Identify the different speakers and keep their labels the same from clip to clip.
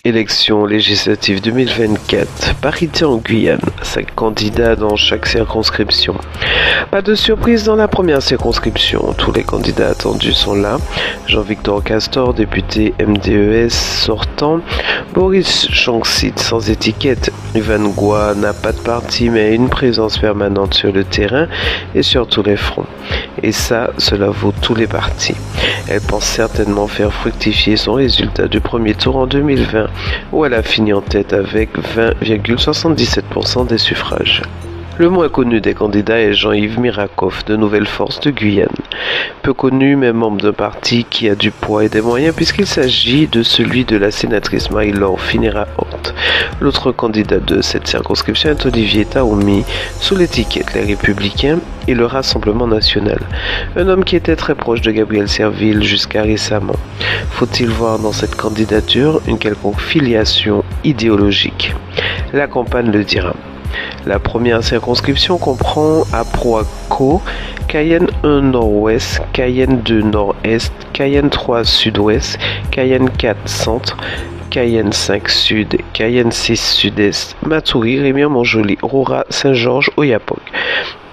Speaker 1: Élections législatives 2024, parité en Guyane, 5 candidats dans chaque circonscription. Pas de surprise dans la première circonscription, tous les candidats attendus sont là. Jean-Victor Castor, député MDES sortant, Boris Chanksit sans étiquette, Ivan Goua n'a pas de parti mais une présence permanente sur le terrain et sur tous les fronts. Et ça, cela vaut tous les partis. Elle pense certainement faire fructifier son résultat du premier tour en 2020, où elle a fini en tête avec 20,77% des suffrages. Le moins connu des candidats est Jean-Yves Mirakov de Nouvelle Force de Guyane. Peu connu, mais membre d'un parti qui a du poids et des moyens puisqu'il s'agit de celui de la sénatrice Marie-Laure Phinera-Horth. L'autre candidat de cette circonscription est Olivier Taoumi, sous l'étiquette Les Républicains et le Rassemblement National. Un homme qui était très proche de Gabriel Serville jusqu'à récemment. Faut-il voir dans cette candidature une quelconque filiation idéologique? La campagne le dira. La première circonscription comprend Aproaco, Cayenne 1 Nord-Ouest, Cayenne 2 Nord-Est, Cayenne 3 Sud-Ouest, Cayenne 4 Centre, Cayenne 5 Sud, Cayenne 6 Sud-Est, Matoury, Rémière-Montjoly, Roura, Saint-Georges, Oyapock.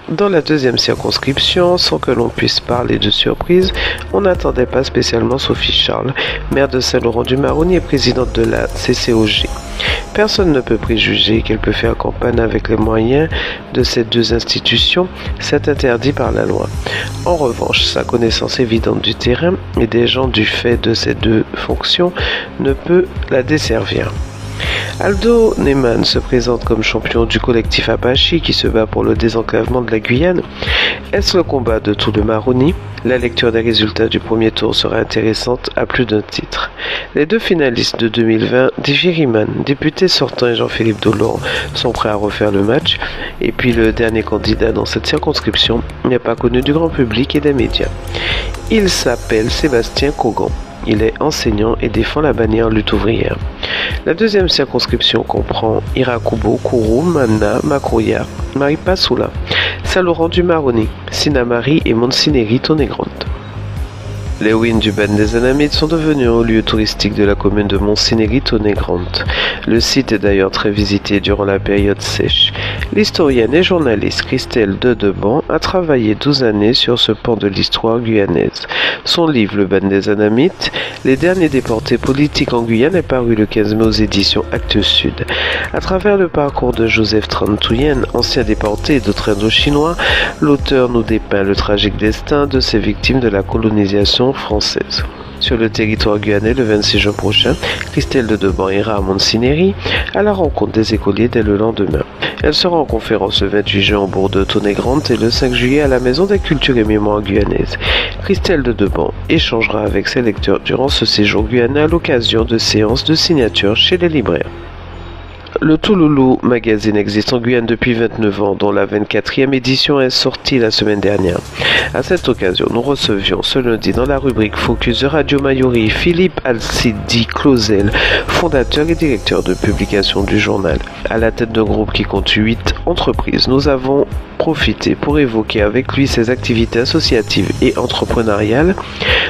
Speaker 1: Dans la deuxième circonscription, sans que l'on puisse parler de surprise, on n'attendait pas spécialement Sophie Charles, maire de Saint-Laurent-du-Maroni et présidente de la CCOG. Personne ne peut préjuger qu'elle peut faire campagne avec les moyens de ces deux institutions, c'est interdit par la loi. En revanche, sa connaissance évidente du terrain et des gens du fait de ces deux fonctions ne peut la desservir. Aldo Neyman se présente comme champion du collectif Apache qui se bat pour le désenclavement de la Guyane. Est-ce le combat de tout le Maroni? La lecture des résultats du premier tour sera intéressante à plus d'un titre. Les deux finalistes de 2020, Davy Riemann, député sortant, et Jean-Philippe Dolan sont prêts à refaire le match. Et puis le dernier candidat dans cette circonscription n'est pas connu du grand public et des médias. Il s'appelle Sébastien Cogan. Il est enseignant et défend la bannière lutte ouvrière. La deuxième circonscription comprend Irakubo, Kourou, Mana, Makroya, Maripasoula, Saint-Laurent-du-Maroni, Sinamari et Monsineri-Tonégrande. Les ruines du Ban des Anamites sont devenues un lieu touristique de la commune de Monsineri-Tonégrande. Le site est d'ailleurs très visité durant la période sèche. L'historienne et journaliste Christelle Dedeban a travaillé 12 années sur ce pan de l'histoire guyanaise. Son livre Le Ban des Anamites, les derniers déportés politiques en Guyane, est paru le 15 mai aux éditions Actes Sud. À travers le parcours de Joseph Trantouyen, ancien déporté et d'autres Indochinois, l'auteur nous dépeint le tragique destin de ces victimes de la colonisation française. Sur le territoire guyanais, le 26 juin prochain, Christelle Dedeban ira à Monsineri à la rencontre des écoliers dès le lendemain. Elle sera en conférence le 28 juin au bourg de Tonégrande et le 5 juillet à la Maison des Cultures et Mémoires guyanaises. Christelle Dedeban échangera avec ses lecteurs durant ce séjour guyanais à l'occasion de séances de signature chez les libraires. Le Touloulou Magazine existe en Guyane depuis 29 ans, dont la 24e édition est sortie la semaine dernière. À cette occasion, nous recevions ce lundi dans la rubrique Focus de Radio Mayori Philippe Alcidi Clausel, fondateur et directeur de publication du journal. À la tête d'un groupe qui compte 8 entreprises, nous avons profité pour évoquer avec lui ses activités associatives et entrepreneuriales.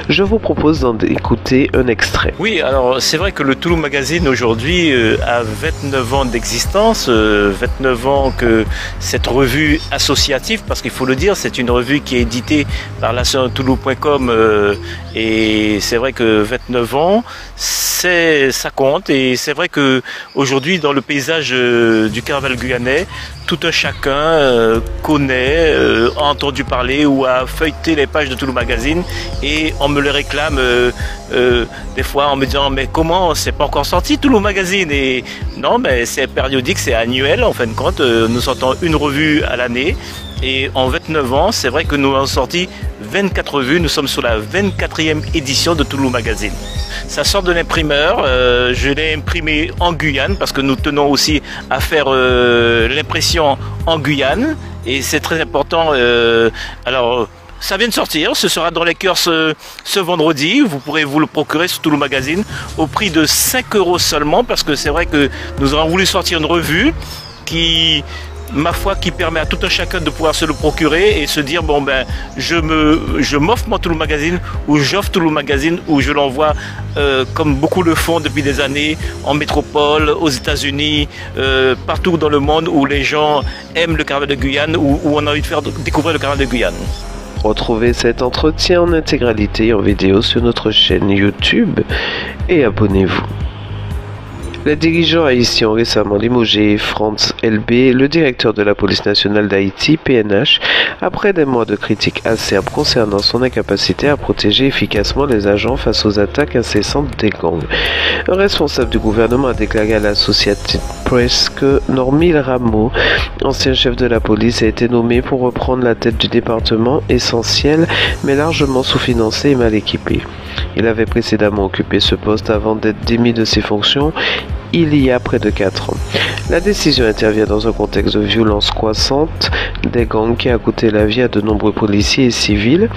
Speaker 1: Je vous propose d'en écouter un extrait.
Speaker 2: Oui, alors c'est vrai que le Touloulou Magazine aujourd'hui a 29 ans d'existence, 29 ans que cette revue associative, parce qu'il faut le dire, c'est une revue qui est éditée par l'association-touloulou.com et c'est vrai que 29 ans, ça compte et c'est vrai que aujourd'hui dans le paysage du carnaval guyanais, tout un chacun connaît, a entendu parler ou a feuilleté les pages de Touloulou Magazine et on me le réclame des fois en me disant mais comment, c'est pas encore sorti Touloulou Magazine? Et non, mais c'est périodique, c'est annuel en fin de compte, nous sortons une revue à l'année et en 29 ans, c'est vrai que nous avons sorti 24 revues, nous sommes sur la 24e édition de Touloulou Magazine. Ça sort de l'imprimeur, je l'ai imprimé en Guyane parce que nous tenons aussi à faire l'impression en Guyane et c'est très important. Alors ça vient de sortir, ce sera dans les cœurs ce vendredi, vous pourrez vous le procurer sur Touloulou Magazine au prix de 5 € seulement parce que c'est vrai que nous avons voulu sortir une revue qui ma foi, qui permet à tout un chacun de pouvoir se le procurer et se dire, bon ben, je m'offre mon Toulouse Magazine, ou j'offre Toulouse Magazine, ou je l'envoie, comme beaucoup le font depuis des années, en métropole, aux États-Unis, partout dans le monde où les gens aiment le carnaval de Guyane, où on a envie de faire découvrir le carnaval de Guyane.
Speaker 1: Retrouvez cet entretien en intégralité en vidéo sur notre chaîne YouTube et abonnez-vous. Les dirigeants haïtiens ont récemment limogé Franz Elbé, le directeur de la police nationale d'Haïti, PNH, après des mois de critiques acerbes concernant son incapacité à protéger efficacement les agents face aux attaques incessantes des gangs. Un responsable du gouvernement a déclaré à l'Associated Press que Normil Rameau, ancien chef de la police, a été nommé pour reprendre la tête du département essentiel mais largement sous-financé et mal équipé. Il avait précédemment occupé ce poste avant d'être démis de ses fonctions il y a près de 4 ans. La décision intervient dans un contexte de violence croissante des gangs qui a coûté la vie à de nombreux policiers et civils.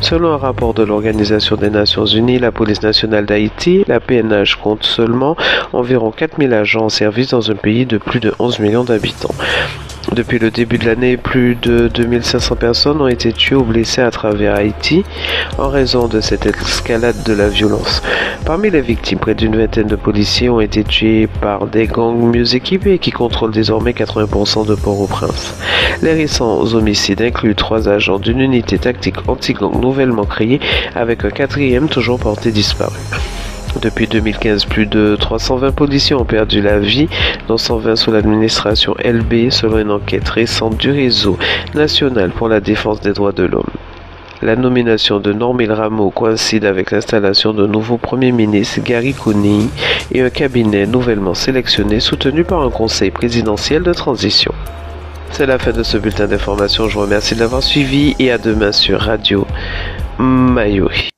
Speaker 1: Selon un rapport de l'Organisation des Nations Unies, la police nationale d'Haïti, la PNH, compte seulement environ 4000 agents en service dans un pays de plus de 11 millions d'habitants. Depuis le début de l'année, plus de 2500 personnes ont été tuées ou blessées à travers Haïti en raison de cette escalade de la violence. Parmi les victimes, près d'une vingtaine de policiers ont été tués par des gangs mieux équipés qui contrôlent désormais 80% de Port-au-Prince. Les récents homicides incluent 3 agents d'une unité tactique anti-gang nouvellement créée avec un 4e toujours porté disparu. Depuis 2015, plus de 320 policiers ont perdu la vie, dont 120 sous l'administration LB, selon une enquête récente du Réseau national pour la défense des droits de l'homme. La nomination de Normil Rameau coïncide avec l'installation d'un nouveau Premier ministre, Gary Coney, et un cabinet nouvellement sélectionné soutenu par un conseil présidentiel de transition. C'est la fin de ce bulletin d'information. Je vous remercie de l'avoir suivi et à demain sur Radio Mayouri.